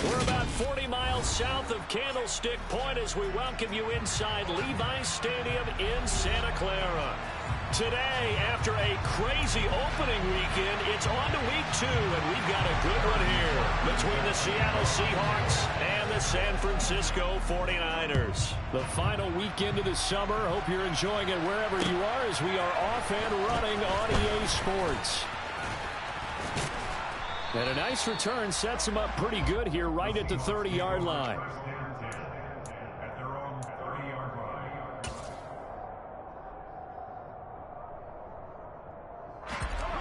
We're about 40 miles south of Candlestick Point as we welcome you inside Levi's Stadium in Santa Clara. Today, after a crazy opening weekend, it's on to week 2, and we've got a good one here between the Seattle Seahawks and the San Francisco 49ers. The final weekend of the summer. Hope you're enjoying it wherever you are as we are off and running on EA Sports. And a nice return sets him up pretty good here right at the 30-yard line.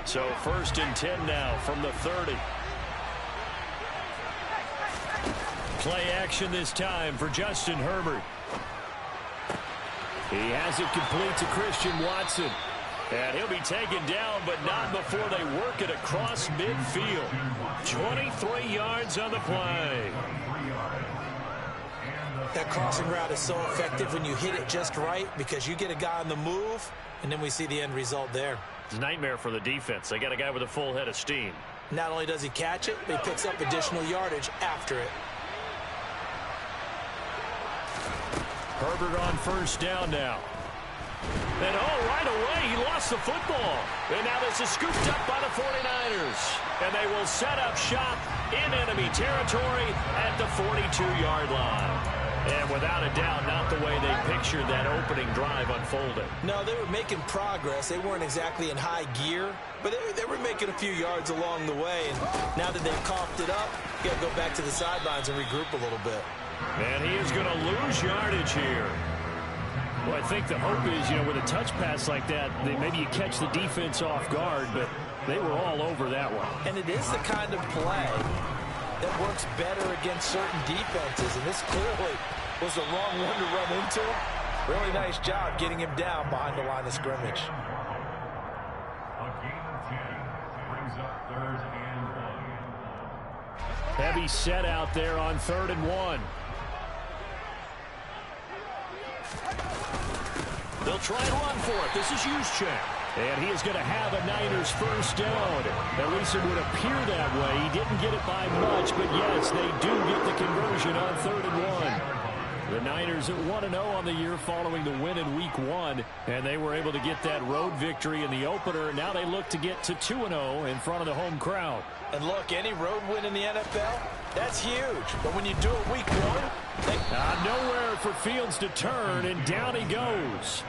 So 1st and 10 now from the 30. Play action this time for Justin Herbert. He has it complete to Christian Watson. And he'll be taken down, but not before they work it across midfield. 23 yards on the play. That crossing route is so effective when you hit it just right because you get a guy on the move, and then we see the end result there. It's a nightmare for the defense. They got a guy with a full head of steam. Not only does he catch it, but he picks up additional yardage after it. Herbert on 1st down now. And right away, he lost the football. And now this is scooped up by the 49ers. And they will set up shop in enemy territory at the 42-yard line. And without a doubt, not the way they pictured that opening drive unfolding. No, they were making progress. They weren't exactly in high gear, but they were making a few yards along the way. And now that they've coughed it up, you got to go back to the sidelines and regroup a little bit. And he is going to lose yardage here. Well, I think the hope is, with a touch pass like that, maybe you catch the defense off guard, but they were all over that one. And it is the kind of play that works better against certain defenses, and this clearly was the wrong one to run into. Really nice job getting him down behind the line of scrimmage. A gain of 10 brings up 3rd and 1. Heavy set out there on 3rd and 1. They'll try and run for it. This is Juszczyk. And he is going to have a Niners 1st down. At least it would appear that way. He didn't get it by much, but yes, they do get the conversion on 3rd and 1. The Niners at 1-0 on the year following the win in Week 1, and they were able to get that road victory in the opener. Now they look to get to 2-0 in front of the home crowd. And look, any road win in the NFL, that's huge. But when you do it Week 1, nowhere for Fields to turn, and down he goes.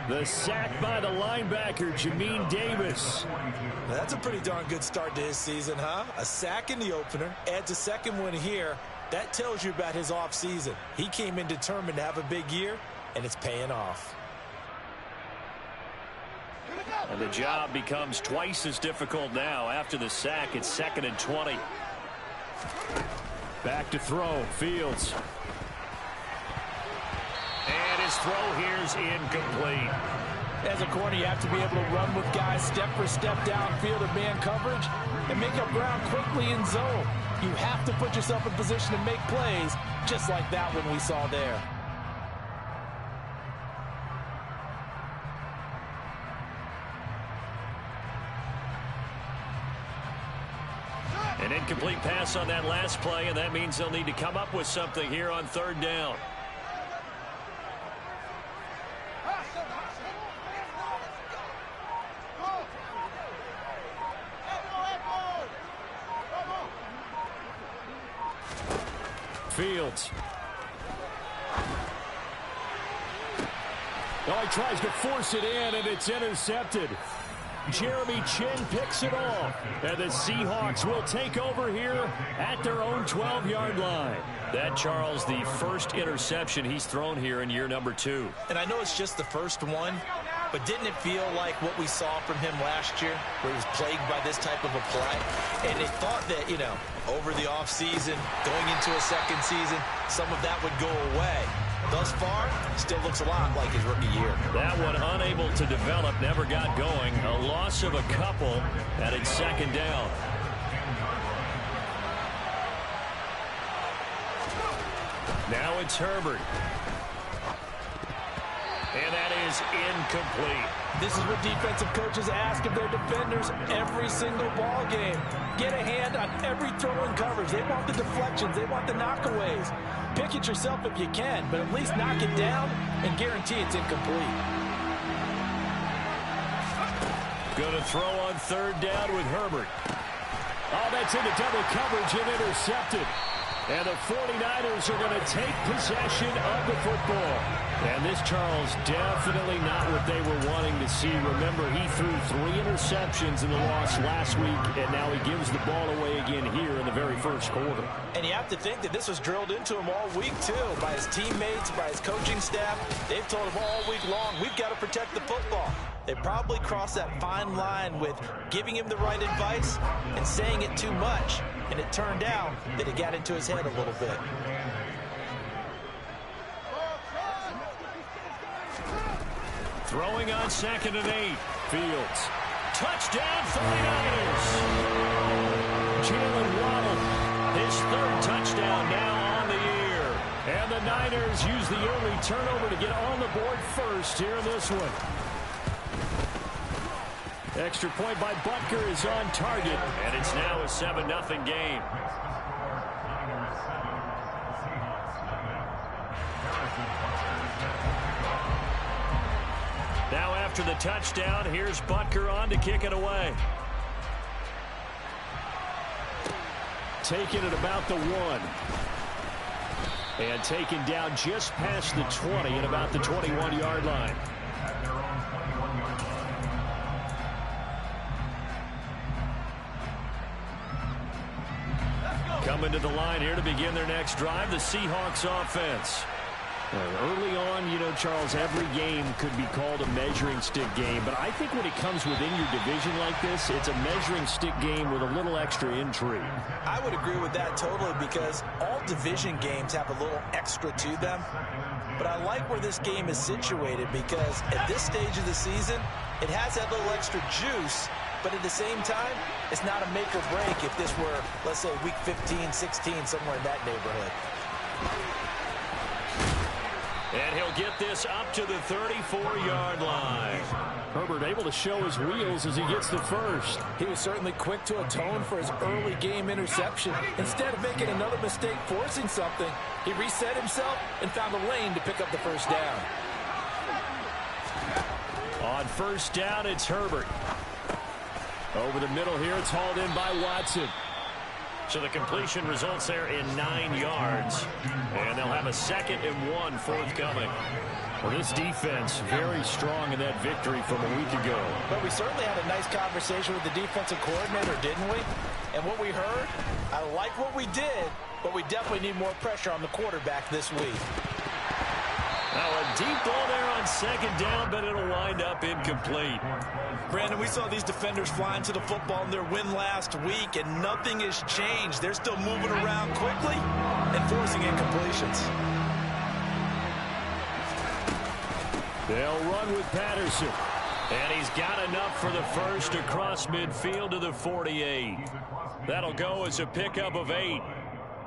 The sack by the linebacker, Jamin Davis. That's a pretty darn good start to his season, huh? A sack in the opener, adds a second one here. That tells you about his offseason. He came in determined to have a big year, and it's paying off. And the job becomes twice as difficult now after the sack. It's 2nd and 20. Back to throw, Fields. And his throw here's incomplete. As a corner, you have to be able to run with guys step for step downfield in man coverage and make up ground quickly in zone. You have to put yourself in position to make plays, just like that one we saw there. An incomplete pass on that last play, and that means they'll need to come up with something here on 3rd down. Fields. Oh, he tries to force it in, and it's intercepted. Jeremy Chinn picks it off. And the Seahawks will take over here at their own 12-yard line. That, Charles, the first interception he's thrown here in year number 2. And I know it's just the first one, but didn't it feel like what we saw from him last year, where he was plagued by this type of a play? And they thought that, over the offseason, going into a second season, some of that would go away. Thus far, still looks a lot like his rookie year. That one unable to develop, never got going. A loss of a couple, and it's 2nd down. Now it's Herbert. And that is incomplete. This is what defensive coaches ask of their defenders every single ball game. Get a hand on every throw in coverage. They want the deflections. They want the knockaways. Pick it yourself if you can, but at least knock it down and guarantee it's incomplete. Going to throw on third down with Herbert. Oh, that's into double coverage and intercepted. And the 49ers are going to take possession of the football. And this, Charles, definitely not what they were wanting to see. Remember, he threw 3 interceptions in the loss last week, and now he gives the ball away again here in the very first quarter. And you have to think that this was drilled into him all week, too, by his teammates, by his coaching staff. They've told him all week long, we've got to protect the football. They probably crossed that fine line with giving him the right advice and saying it too much. And it turned out that it got into his head a little bit. Throwing on 2nd and 8. Fields. Touchdown 49ers. Jalen Waddle. His 3rd touchdown now on the year. And the Niners use the early turnover to get on the board first here in this one. Extra point by Butker is on target, and it's now a 7-0 game. Now after the touchdown, here's Butker on to kick it away. Taking it about the 1. And taken down just past the 20 at about the 21-yard line. Coming to the line here to begin their next drive, the Seahawks offense. Early on, you know, Charles, every game could be called a measuring stick game, but I think when it comes within your division like this, it's a measuring stick game with a little extra intrigue. I would agree with that totally, because all division games have a little extra to them. But I like where this game is situated, because at this stage of the season, it has that little extra juice. But at the same time, it's not a make or break if this were, let's say, week 15, 16, somewhere in that neighborhood. And he'll get this up to the 34-yard line. Herbert able to show his wheels as he gets the first. He was certainly quick to atone for his early game interception. Instead of making another mistake forcing something, he reset himself and found a lane to pick up the first down. On first down, it's Herbert. Over the middle here, it's hauled in by Watson. So the completion results there in 9 yards. And they'll have a 2nd and 1 forthcoming. Well, this defense very strong in that victory from a week ago. But we certainly had a nice conversation with the defensive coordinator, didn't we? And what we heard, I like what we did, but we definitely need more pressure on the quarterback this week. Now a deep ball there on 2nd down, but it'll wind up incomplete. Brandon, we saw these defenders flying to the football in their win last week, and nothing has changed. They're still moving around quickly and forcing incompletions. They'll run with Patterson. And he's got enough for the first across midfield to the 48. That'll go as a pickup of 8.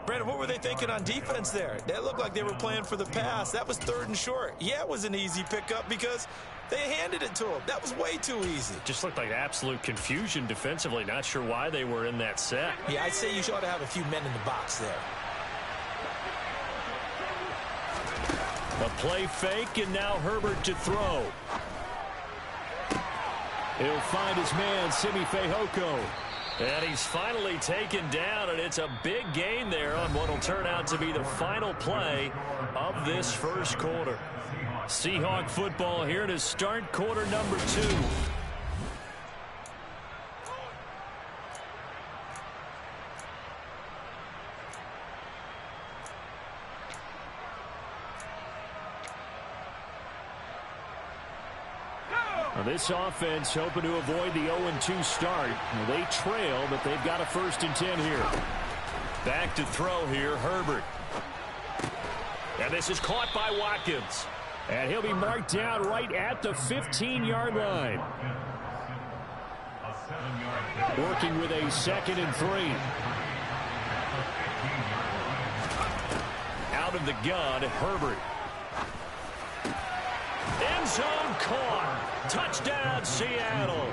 Brandon, what were they thinking on defense there? They looked like they were playing for the pass. That was 3rd and short. Yeah, it was an easy pickup because they handed it to him. That was way too easy. Just looked like absolute confusion defensively. Not sure why they were in that set. Yeah, I'd say you ought to have a few men in the box there. A play fake, and now Herbert to throw. He'll find his man, Simi Fehoko. And he's finally taken down, and it's a big gain there on what will turn out to be the final play of this first quarter. Seahawk football here to start quarter number 2. Now this offense hoping to avoid the 0-2 start. They trail, but they've got a 1st and 10 here. Back to throw here, Herbert. And this is caught by Watkins. And he'll be marked down right at the 15-yard line. Working with a 2nd and 3. Out of the gun, Herbert. End zone, caught. Touchdown, Seattle.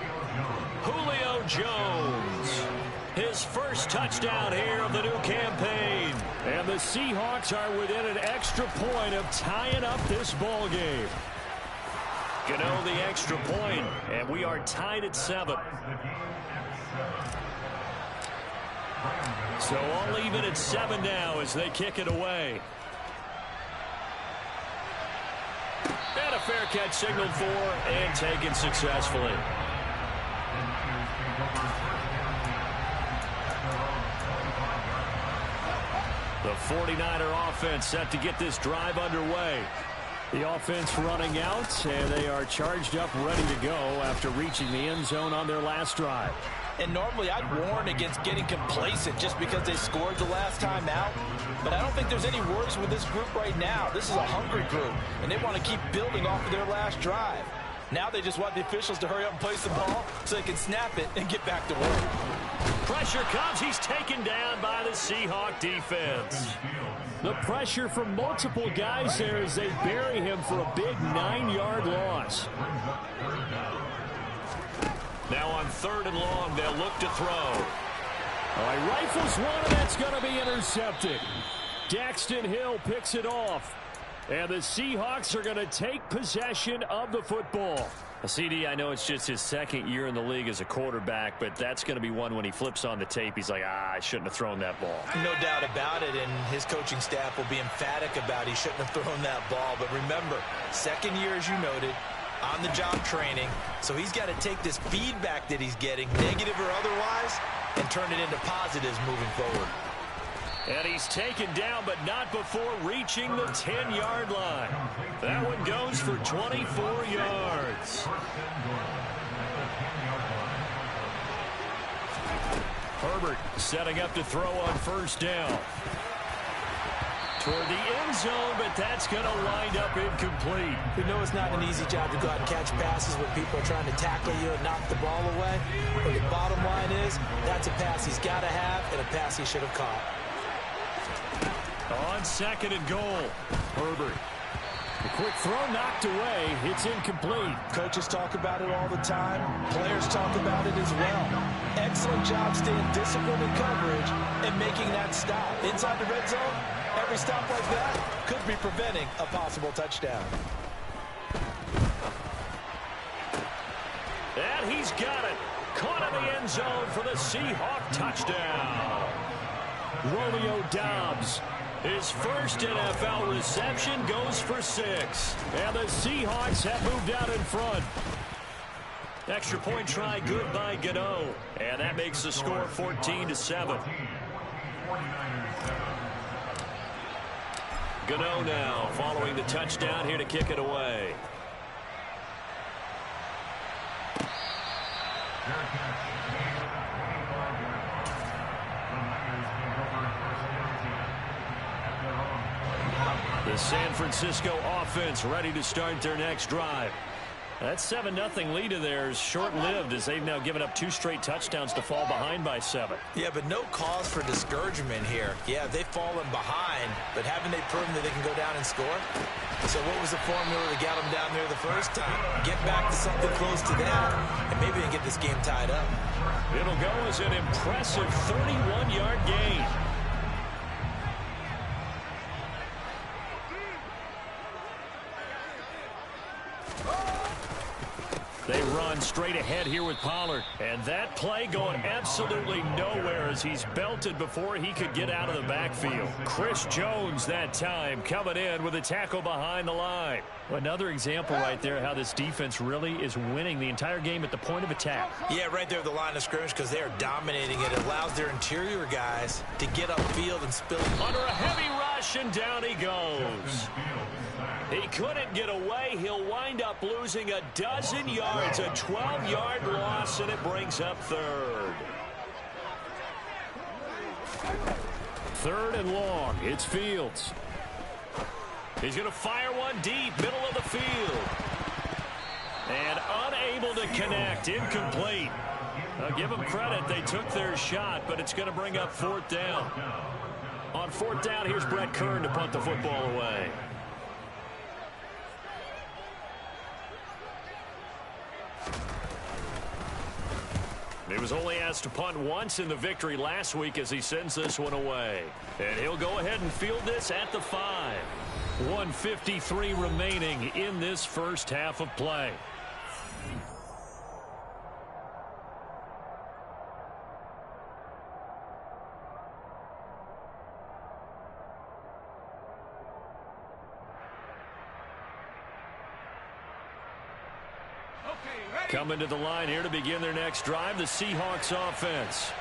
Julio Jones. His first touchdown here of the new campaign. And the Seahawks are within an extra point of tying up this ball game. Gano the extra point, and we are tied at 7. So all even at 7 now as they kick it away. And a fair catch signaled for and taken successfully. The 49er offense set to get this drive underway. The offense running out, and they are charged up, ready to go after reaching the end zone on their last drive. And normally I'd warn against getting complacent just because they scored the last time out. But I don't think there's any worries with this group right now. This is a hungry group, and they want to keep building off of their last drive. Now they just want the officials to hurry up and place the ball so they can snap it and get back to work. Pressure comes. He's taken down by the Seahawk defense. The pressure from multiple guys there as they bury him for a big 9-yard loss. Now on 3rd and long, they'll look to throw. All right, rifles one, and that's going to be intercepted. Daxton Hill picks it off. And the Seahawks are going to take possession of the football. CD, I know it's just his 2nd year in the league as a quarterback, but that's going to be one when he flips on the tape. He's like, I shouldn't have thrown that ball. No doubt about it, and his coaching staff will be emphatic about he shouldn't have thrown that ball. But remember, 2nd year, as you noted, on-the-job training. So he's got to take this feedback that he's getting, negative or otherwise, and turn it into positives moving forward. And he's taken down, but not before reaching the 10-yard line. That one goes for 24 yards. Herbert setting up to throw on 1st down. Toward the end zone, but that's going to wind up incomplete. We know it's not an easy job to go out and catch passes when people are trying to tackle you and knock the ball away. But the bottom line is, that's a pass he's got to have and a pass he should have caught. On 2nd and goal, Herbert. A quick throw knocked away. It's incomplete. Coaches talk about it all the time. Players talk about it as well. Excellent job staying disciplined in coverage and making that stop. Inside the red zone, every stop like that could be preventing a possible touchdown. And he's got it. Caught in the end zone for the Seahawk touchdown. Romeo Doubs. His first NFL reception goes for 6. And the Seahawks have moved out in front. Extra point try good by Gano. And that makes the score 14-7. Gano now following the touchdown here to kick it away. The San Francisco offense ready to start their next drive. That 7-0 lead of theirs short-lived as they've now given up 2 straight touchdowns to fall behind by 7. Yeah, but no cause for discouragement here. Yeah, they've fallen behind, but haven't they proven that they can go down and score? So what was the formula that got them down there the first time? Get back to something close to that, and maybe they can get this game tied up. It'll go as an impressive 31-yard gain. They run straight ahead here with Pollard. And that play going absolutely nowhere as he's belted before he could get out of the backfield. Chris Jones that time coming in with a tackle behind the line. Another example right there how this defense really is winning the entire game at the point of attack. Yeah, right there at the line of scrimmage because they are dominating it. It allows their interior guys to get upfield and spill. Under a heavy rush, and down he goes. He couldn't get away. He'll wind up losing a dozen yards, a 12-yard loss, and it brings up 3rd. 3rd and long. It's Fields. He's going to fire one deep, middle of the field. And unable to connect, incomplete. I'll give them credit. They took their shot, but it's going to bring up 4th down. On 4th down, here's Brett Kern to punt the football away. He was only asked to punt once in the victory last week as he sends this one away. And he'll go ahead and field this at the 5. 1:53 remaining in this first half of play. Coming to the line here to begin their next drive, the Seahawks offense.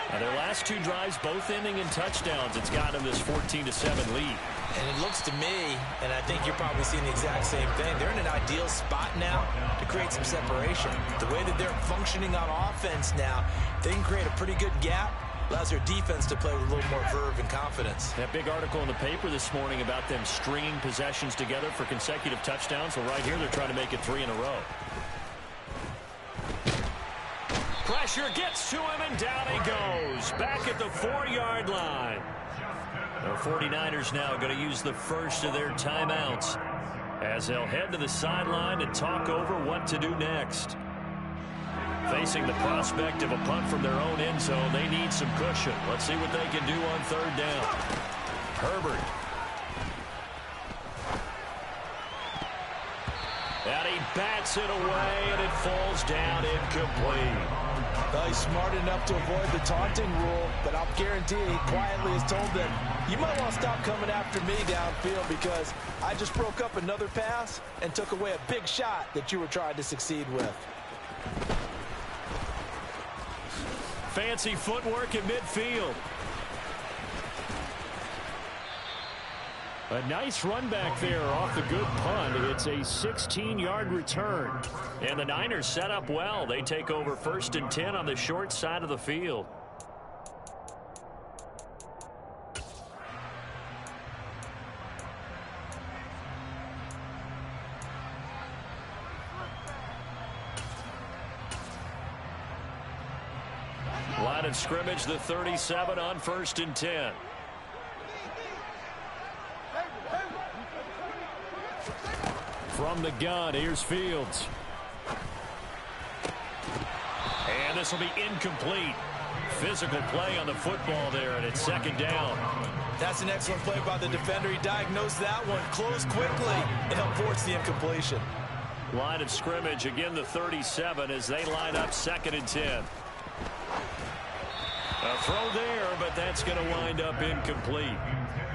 Now their last 2 drives both ending in touchdowns. It's got them this 14-7 lead. And it looks to me, and I think you're probably seeing the exact same thing, they're in an ideal spot now to create some separation. The way that they're functioning on offense now, they can create a pretty good gap. Allows their defense to play with a little more verve and confidence. That big article in the paper this morning about them stringing possessions together for consecutive touchdowns. Well, right here they're trying to make it 3 in a row. Pressure gets to him, and down he goes. Back at the 4-yard line. The 49ers now going to use the first of their timeouts as they'll head to the sideline and talk over what to do next. Facing the prospect of a punt from their own end zone, they need some cushion. Let's see what they can do on 3rd down. Herbert. And he bats it away, and it falls down incomplete. He's smart enough to avoid the taunting rule, but I'll guarantee he quietly has told them, you might want to stop coming after me downfield because I just broke up another pass and took away a big shot that you were trying to succeed with. Fancy footwork in midfield. A nice run back there off the good punt. It's a 16-yard return. And the Niners set up well. They take over 1st and 10 on the short side of the field. Line of scrimmage, the 37 on 1st and 10. From the gun, here's Fields. And this will be incomplete. Physical play on the football there, and it's 2nd down. That's an excellent play by the defender. He diagnosed that one, closed quickly, and helped force the incompletion. Line of scrimmage, again the 37 as they line up 2nd and 10. A throw there, but that's going to wind up incomplete.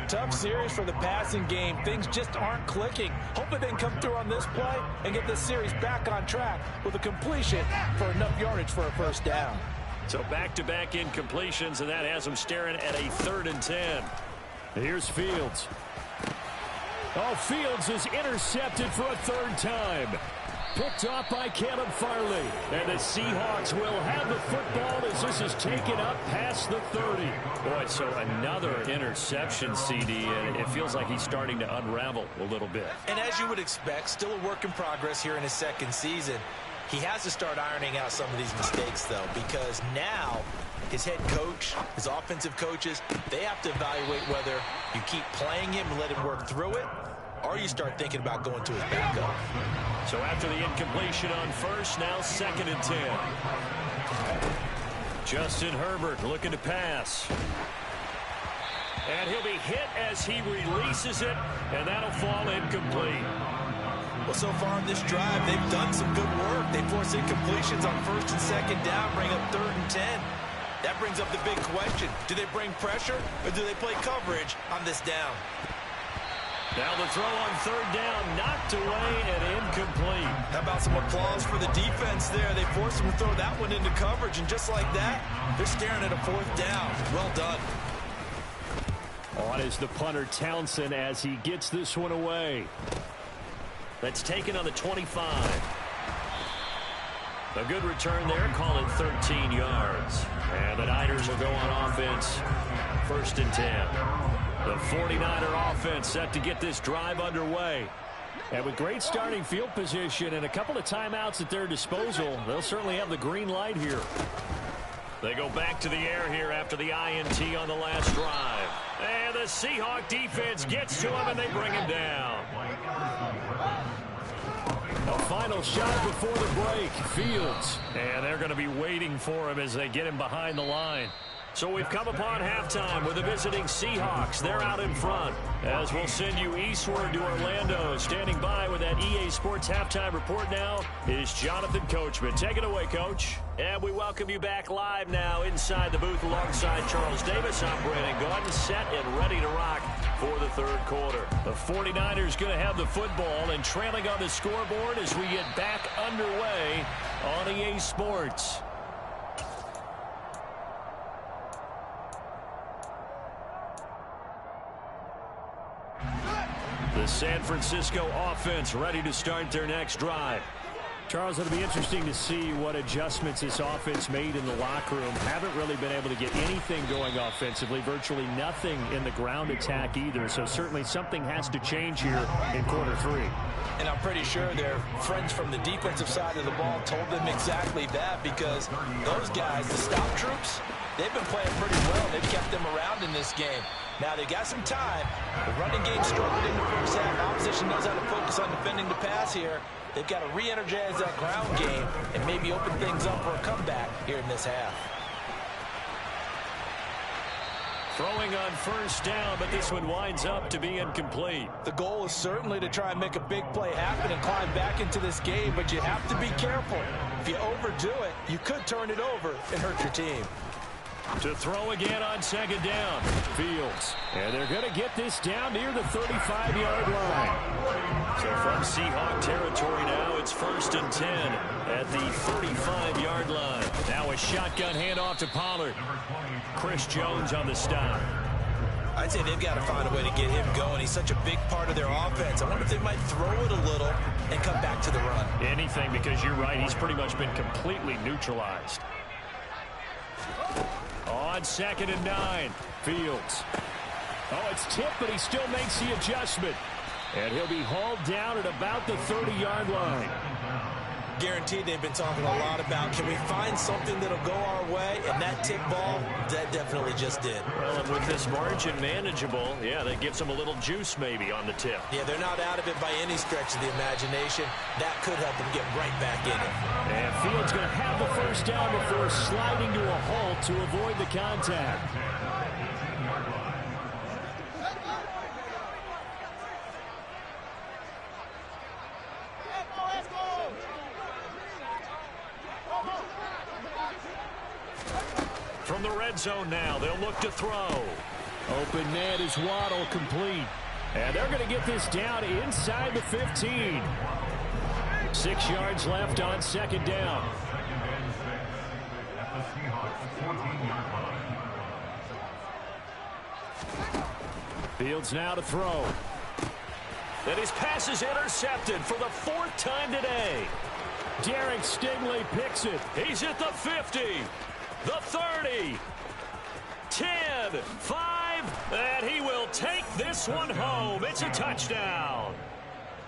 Tough series for the passing game. Things just aren't clicking. Hoping they can come through on this play and get this series back on track with a completion for enough yardage for a 1st down. So back-to-back incompletions, and that has them staring at a 3rd and 10. Here's Fields. Oh, Fields is intercepted for a 3rd time. Picked off by Caleb Farley. And the Seahawks will have the football as this is taken up past the 30. Boy, so another interception, CD, and it feels like he's starting to unravel a little bit. And as you would expect, still a work in progress here in his 2nd season. He has to start ironing out some of these mistakes, though, because now his head coach, his offensive coaches, they have to evaluate whether you keep playing him and let him work through it, or you start thinking about going to his backup. So after the incompletion on 1st, now 2nd and 10. Justin Herbert looking to pass. And he'll be hit as he releases it, and that'll fall incomplete. Well, so far in this drive, they've done some good work. They force incompletions on 1st and 2nd down, bring up 3rd and 10. That brings up the big question. Do they bring pressure, or do they play coverage on this down? Now the throw on 3rd down, knocked away and incomplete. How about some applause for the defense there? They forced him to throw that one into coverage, and just like that, they're staring at a 4th down. Well done. On is the punter Townsend as he gets this one away. That's taken on the 25. A good return there, call it 13 yards. And the Niners will go on offense, 1st and 10. The 49er offense set to get this drive underway. And with great starting field position and a couple of timeouts at their disposal, they'll certainly have the green light here. They go back to the air here after the INT on the last drive. And the Seahawk defense gets to him, and they bring him down. A final shot before the break. Fields. And they're going to be waiting for him as they get him behind the line. So we've come upon halftime with the visiting Seahawks. They're out in front. As we'll send you eastward to Orlando. Standing by with that EA Sports halftime report now is Jonathan Coachman. Take it away, Coach. And we welcome you back live now inside the booth alongside Charles Davis. I'm Brandon Gaudin, set and ready to rock for the third quarter. The 49ers going to have the football and trailing on the scoreboard as we get back underway on EA Sports. The San Francisco offense ready to start their next drive. Charles, it'll be interesting to see what adjustments this offense made in the locker room. Haven't really been able to get anything going offensively, virtually nothing in the ground attack either. So certainly something has to change here in quarter three. And I'm pretty sure their friends from the defensive side of the ball told them exactly that, because those guys, the stop troops, they've been playing pretty well. They've kept them around in this game. Now they got some time. The running game struggled in the first half. Opposition knows how to focus on defending the pass here. They've got to re-energize that ground game and maybe open things up for a comeback here in this half. Throwing on first down, but this one winds up to be incomplete. The goal is certainly to try and make a big play happen and climb back into this game, but you have to be careful. If you overdo it, you could turn it over and hurt your team. To throw again on second down. Fields. And they're going to get this down near the 35-yard line. So from Seahawk territory now, it's 1st and 10 at the 35-yard line. Now a shotgun handoff to Pollard. Chris Jones on the stop. I'd say they've got to find a way to get him going. He's such a big part of their offense. I wonder if they might throw it a little and come back to the run. Anything, because you're right. He's pretty much been completely neutralized. On 2nd and 9, Fields. Oh, it's tipped, but he still makes the adjustment. And he'll be hauled down at about the 30-yard line. Guaranteed they've been talking a lot about, can we find something that'll go our way? And that tip ball, that definitely just did. Well, and with this margin manageable, yeah, that gives them a little juice maybe on the tip. Yeah, they're not out of it by any stretch of the imagination. That could help them get right back in it. And Fields going to have the first down before sliding to a halt to avoid the contact. From the red zone now, they'll look to throw. Open net is Waddle, complete. And they're going to get this down inside the 15. 6 yards left on 2nd down. Fields now to throw. And his pass is intercepted for the 4th time today. Derek Stingley picks it. He's at the 50. The 30, 10, 5, and he will take this one home. It's a touchdown.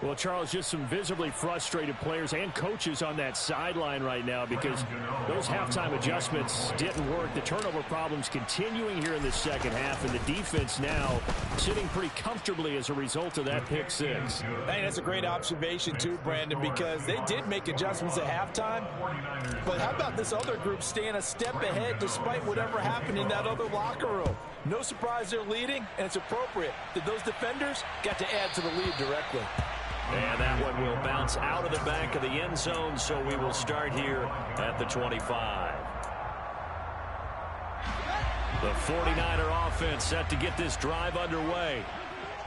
Well, Charles, just some visibly frustrated players and coaches on that sideline right now because those halftime adjustments didn't work. The turnover problems continuing here in the second half, and the defense now sitting pretty comfortably as a result of that pick six. Hey, that's a great observation too, Brandon, because they did make adjustments at halftime. But how about this other group staying a step ahead despite whatever happened in that other locker room? No surprise they're leading, and it's appropriate that those defenders got to add to the lead directly. And that one will bounce out of the back of the end zone, so we will start here at the 25. The 49er offense set to get this drive underway.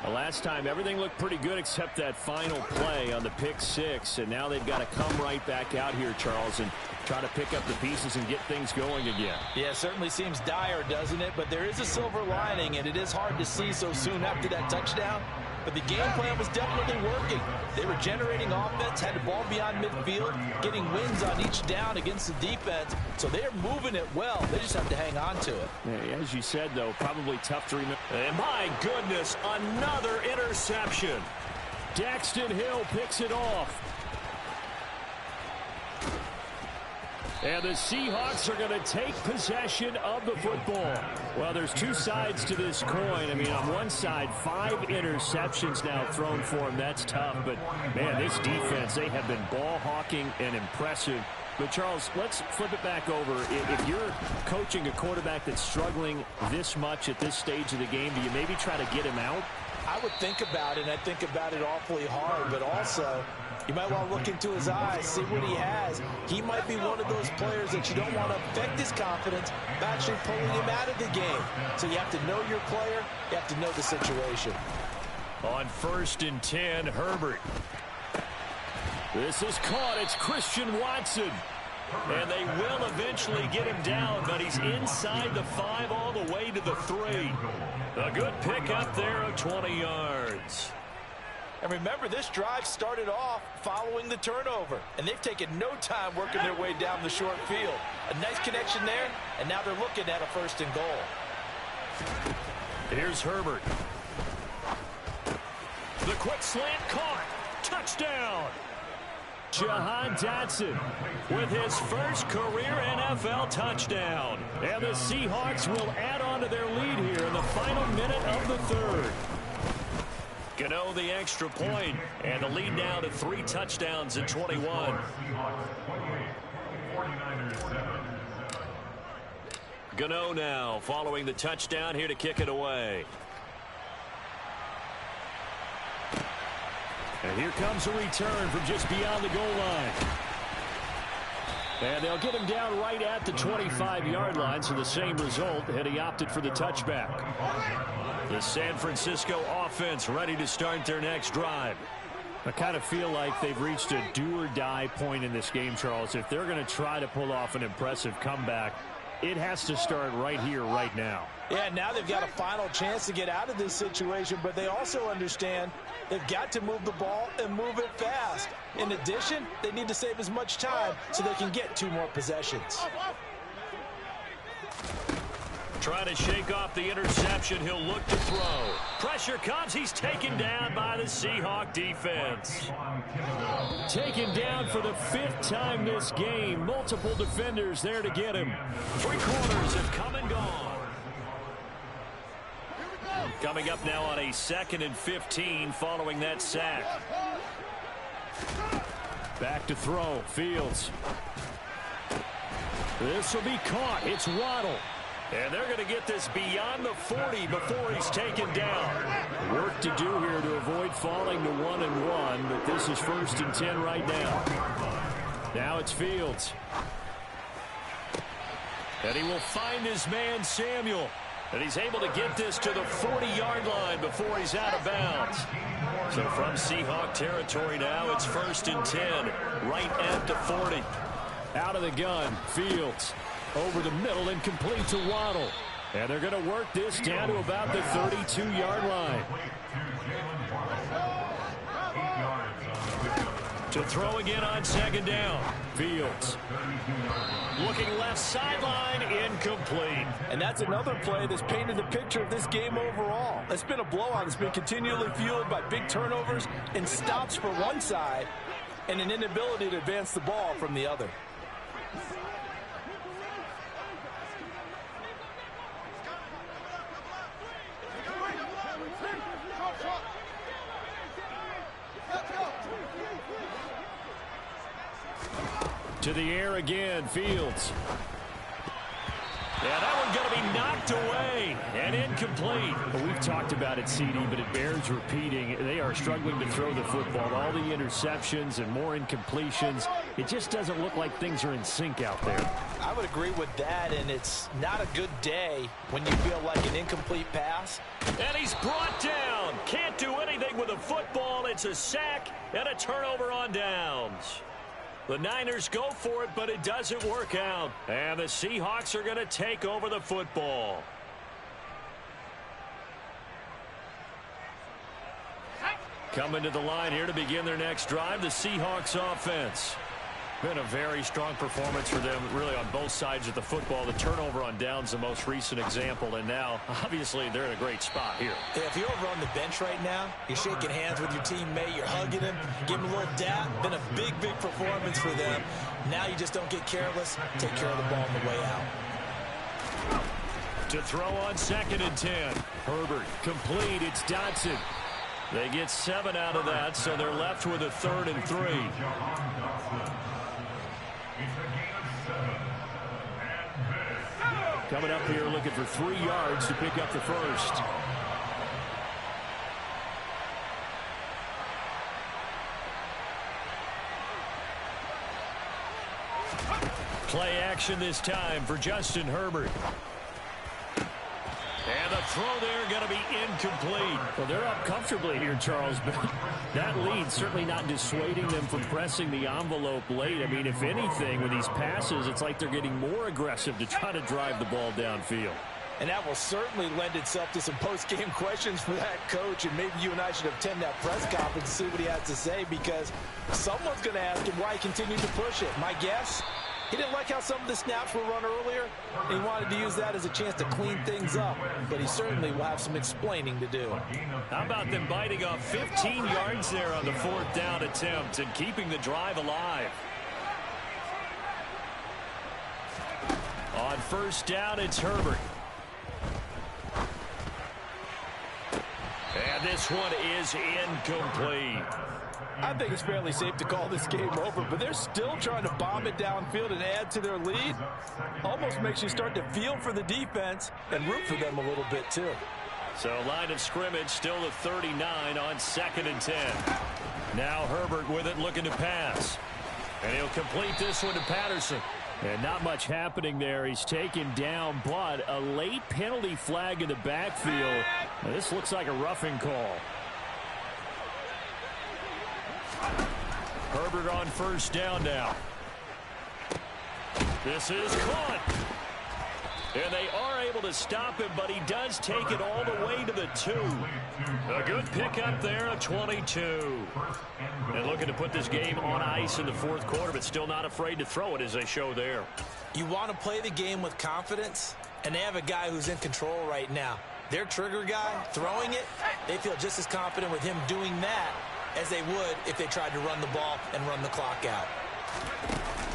The last time, everything looked pretty good except that final play on the pick six, and now they've got to come right back out here, Charles, and try to pick up the pieces and get things going again. Yeah, it certainly seems dire, doesn't it? But there is a silver lining, and it is hard to see so soon after that touchdown. But the game plan was definitely working. They were generating offense, had the ball beyond midfield, getting wins on each down against the defense. So they're moving it well. They just have to hang on to it. Yeah, as you said, though, probably tough to remember. And my goodness, another interception. Daxton Hill picks it off. And the Seahawks are going to take possession of the football. Well, there's two sides to this coin. I mean, on one side, 5 interceptions now thrown for him. That's tough. But, man, this defense, they have been ball hawking and impressive. But, Charles, let's flip it back over. If you're coaching a quarterback that's struggling this much at this stage of the game, do you maybe try to get him out? I would think about it, and I think about it awfully hard. But also, you might want to look into his eyes, see what he has. He might be one of those players that you don't want to affect his confidence by actually pulling him out of the game. So you have to know your player. You have to know the situation. On 1st and 10, Herbert. This is caught. It's Christian Watson. And they will eventually get him down, but he's inside the 5 all the way to the 3. A good pickup there of 20 yards. And remember, this drive started off following the turnover, and they've taken no time working their way down the short field. A nice connection there, and now they're looking at a 1st and goal. Here's Herbert. The quick slant caught. Touchdown. Jahan Dotson with his first career NFL touchdown. And the Seahawks will add on to their lead here in the final minute of the 3rd. Gano the extra point, and the lead now to 3 touchdowns at 21. Gano now following the touchdown here to kick it away. And here comes a return from just beyond the goal line. And they'll get him down right at the 25-yard line, so the same result, and he opted for the touchback. The San Francisco offense ready to start their next drive. I kind of feel like they've reached a do-or-die point in this game, Charles. If they're going to try to pull off an impressive comeback, it has to start right here, right now. Yeah, now they've got a final chance to get out of this situation, but they also understand they've got to move the ball and move it fast. In addition, they need to save as much time so they can get 2 more possessions. Trying to shake off the interception. He'll look to throw. Pressure comes. He's taken down by the Seahawk defense. Taken down for the 5th time this game. Multiple defenders there to get him. 3 quarters have come and gone. Coming up now on a 2nd and 15 following that sack. Back to throw. Fields. This will be caught. It's Waddle. And they're going to get this beyond the 40 before he's taken down. Work to do here to avoid falling to 1-1, but this is 1st and 10 right now. Now it's Fields. And he will find his man Samuel. And he's able to get this to the 40-yard line before he's out of bounds. So from Seahawk territory now, it's 1st and 10, right at the 40. Out of the gun, Fields. Over the middle and complete to Waddle. And they're going to work this down to about the 32-yard line. To throw again on 2nd down. Fields. Looking left sideline, incomplete. And that's another play that's painted the picture of this game overall. It's been a blowout. It's been continually fueled by big turnovers and stops for one side and an inability to advance the ball from the other. To the air again, Fields. Yeah, that one's going to be knocked away and incomplete. Well, we've talked about it, CD, but it bears repeating. They are struggling to throw the football. All the interceptions and more incompletions. It just doesn't look like things are in sync out there. I would agree with that, and it's not a good day when you feel like an incomplete pass. And he's brought down. Can't do anything with the football. It's a sack and a turnover on downs. The Niners go for it, but it doesn't work out. And the Seahawks are going to take over the football. Coming to the line here to begin their next drive, the Seahawks offense. Been a very strong performance for them, really, on both sides of the football. The turnover on downs, the most recent example, and now, obviously, they're in a great spot here. Yeah, if you're over on the bench right now, you're shaking hands with your teammate, you're hugging him, giving him a little dap. Been a big, big performance for them. Now you just don't get careless. Take care of the ball on the way out. To throw on 2nd and 10. Herbert complete. It's Dotson. They get 7 out of that, so they're left with a 3rd and 3. Coming up here looking for 3 yards to pick up the first. Play action this time for Justin Herbert. And the throw there going to be incomplete. Well, they're up comfortably here, Charles, but that lead certainly not dissuading them from pressing the envelope late. I mean, if anything, with these passes, it's like they're getting more aggressive to try to drive the ball downfield. And that will certainly lend itself to some post-game questions for that coach, and maybe you and I should attend that press conference and see what he has to say, because someone's going to ask him why he continued to push it. My guess? He didn't like how some of the snaps were run earlier. He wanted to use that as a chance to clean things up. But he certainly will have some explaining to do. How about them biting off 15 yards there on the 4th down attempt and keeping the drive alive? On 1st down, it's Herbert. And this one is incomplete. I think it's fairly safe to call this game over, but they're still trying to bomb it downfield and add to their lead. Almost makes you start to feel for the defense and root for them a little bit too. So line of scrimmage still the 39 on 2nd and 10. Now Herbert with it, looking to pass. And he'll complete this one to Patterson. And not much happening there. He's taken down, but a late penalty flag in the backfield. Now, this looks like a roughing call. Herbert on 1st down now. This is caught. And they are able to stop him, but he does take it all the way to the 2. A good pickup there, a 22. And looking to put this game on ice in the 4th quarter, but still not afraid to throw it as they show there. You want to play the game with confidence, and they have a guy who's in control right now. Their trigger guy, throwing it, they feel just as confident with him doing that as they would if they tried to run the ball and run the clock out.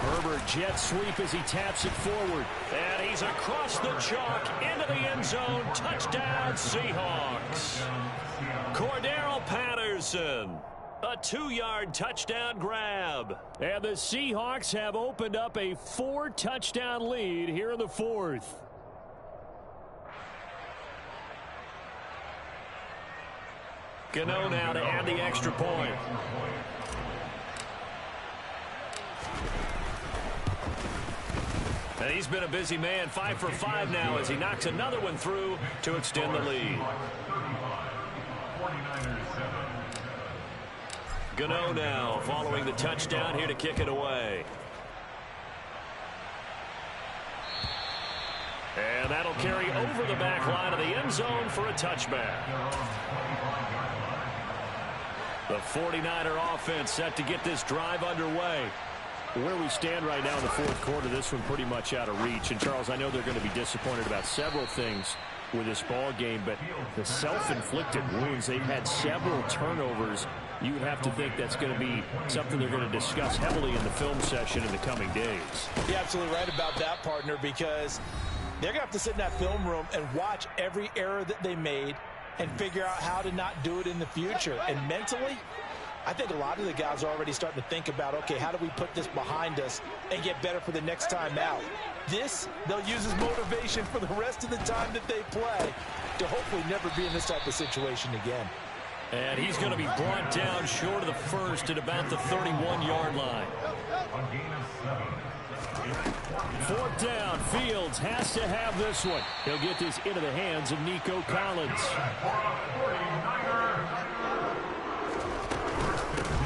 Herbert jet sweep as he taps it forward. And he's across the chalk into the end zone. Touchdown, Seahawks. Cordero Patterson. A 2-yard touchdown grab. And the Seahawks have opened up a 4-touchdown lead here in the 4th. Gano now to add the extra point. And he's been a busy man, 5 for 5 now as he knocks another one through to extend the lead. Gano now following the touchdown here to kick it away. And that'll carry over the back line of the end zone for a touchback. The 49er offense set to get this drive underway. Where we stand right now in the 4th quarter, this one pretty much out of reach. And, Charles, I know they're going to be disappointed about several things with this ball game, but the self-inflicted wounds, they've had several turnovers. You would have to think that's going to be something they're going to discuss heavily in the film session in the coming days. You're absolutely right about that, partner, because they're going to have to sit in that film room and watch every error that they made and figure out how to not do it in the future. And mentally, I think a lot of the guys are already starting to think about, okay, how do we put this behind us and get better for the next time out? This, they'll use as motivation for the rest of the time that they play to hopefully never be in this type of situation again. And he's going to be brought down short of the first at about the 31-yard line. 4th down, Fields has to have this one. He'll get this into the hands of Nico Collins.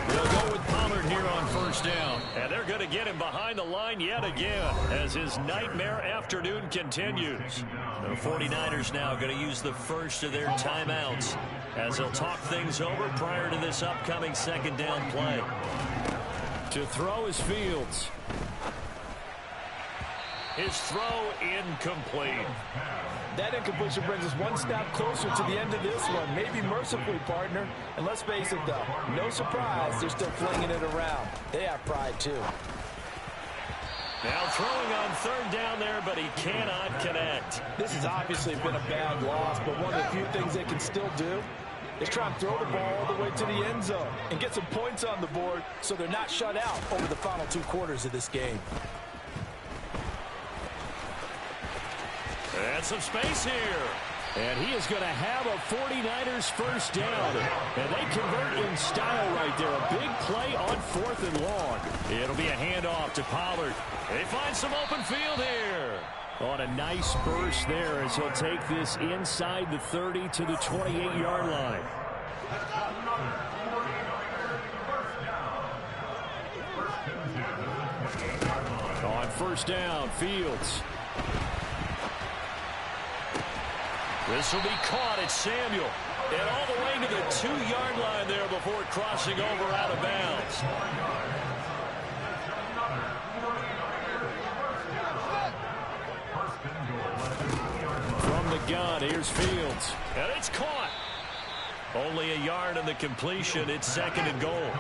They'll go with Pollard here on 1st down. And they're going to get him behind the line yet again as his nightmare afternoon continues. The 49ers now going to use the first of their timeouts as they'll talk things over prior to this upcoming 2nd down play. To throw is Fields. His throw incomplete. That incompletion brings us one step closer to the end of this one. Maybe mercifully, partner. And let's face it, though, no surprise, they're still flinging it around. They have pride, too. Now throwing on third down there, but he cannot connect. This has obviously been a bad loss, but one of the few things they can still do is try and throw the ball all the way to the end zone and get some points on the board so they're not shut out over the final 2 quarters of this game. And some space here. And he is going to have a 49ers first down. And they convert in style right there. A big play on 4th and long. It'll be a handoff to Pollard. They find some open field here. On a nice burst there as he'll take this inside the 30 to the 28-yard line. On first down, Fields. This will be caught at Samuel. And all the way to the 2-yard line there before crossing over out of bounds. From the gun, here's Fields. And it's caught. Only a yard on the completion. It's 2nd and goal.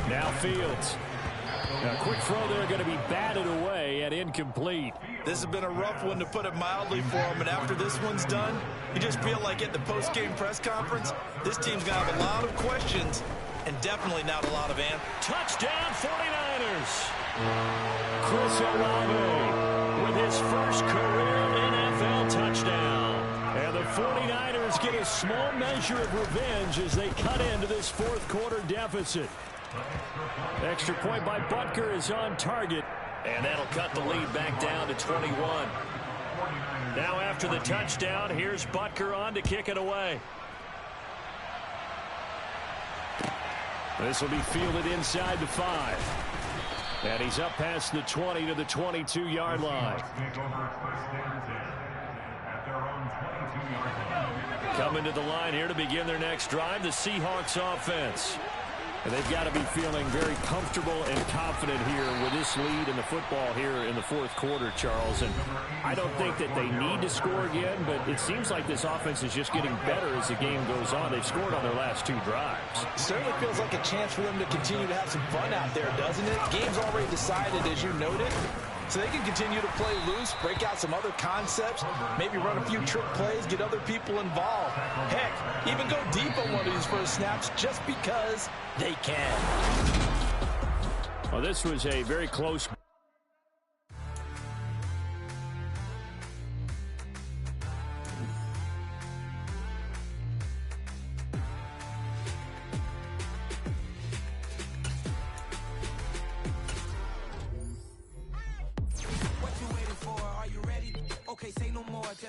Now Fields. A quick throw there going to be batted away and incomplete. This has been a rough one, to put it mildly, for him. And after this one's done, you just feel like at the post-game press conference, this team's going to have a lot of questions and definitely not a lot of answers. Touchdown 49ers. Chris Olave with his first career NFL touchdown. And the 49ers get a small measure of revenge as they cut into this 4th quarter deficit. Extra point by Butker is on target. And that'll cut the lead back down to 21. Now after the touchdown, here's Butker on to kick it away. This will be fielded inside the 5. And he's up past the 20 to the 22-yard line. Coming to the line here to begin their next drive, the Seahawks offense. And they've got to be feeling very comfortable and confident here with this lead in the football here in the 4th quarter, Charles. And I don't think that they need to score again, but it seems like this offense is just getting better as the game goes on. They've scored on their last 2 drives. It certainly feels like a chance for them to continue to have some fun out there, doesn't it? Game's already decided, as you noted. So they can continue to play loose, break out some other concepts, maybe run a few trick plays, get other people involved. Heck, even go deep on one of these first snaps just because they can. Well, this was a very close.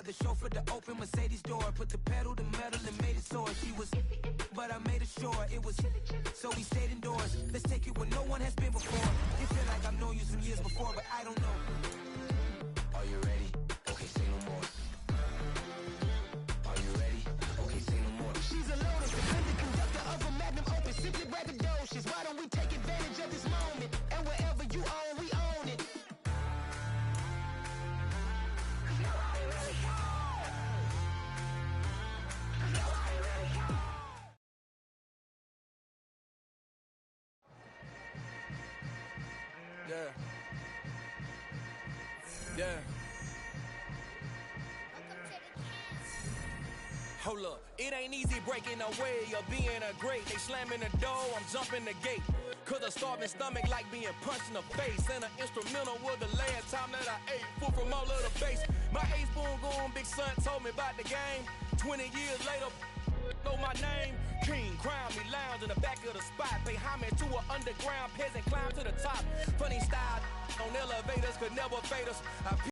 The chauffeur to open Mercedes door, put the pedal to metal and made it soar. She was, but I made it sure it was. So we stayed indoors. Let's take it where no one has been before. It feel like I've known you some years before, but I don't know. Are you ready? Okay, say no more. Are you ready? Okay, say no more. She's a loner, suspended conductor of a magnum opus, simply braggadocious. Why don't we take advantage of this moment? And wherever you own, we own it. Yeah. Hold up, it ain't easy breaking away or being a great. They slamming the door, I'm jumping the gate. Cause a starving stomach like being punched in the face. And an instrumental was the last time that I ate. Food from all of the base. My A-spoon going, big son told me about the game. 20 years later, know my name. King, crown me, lounge in the back of the spot. Pay homage to an underground peasant, climb to the top. Funny style on elevators could never fade us.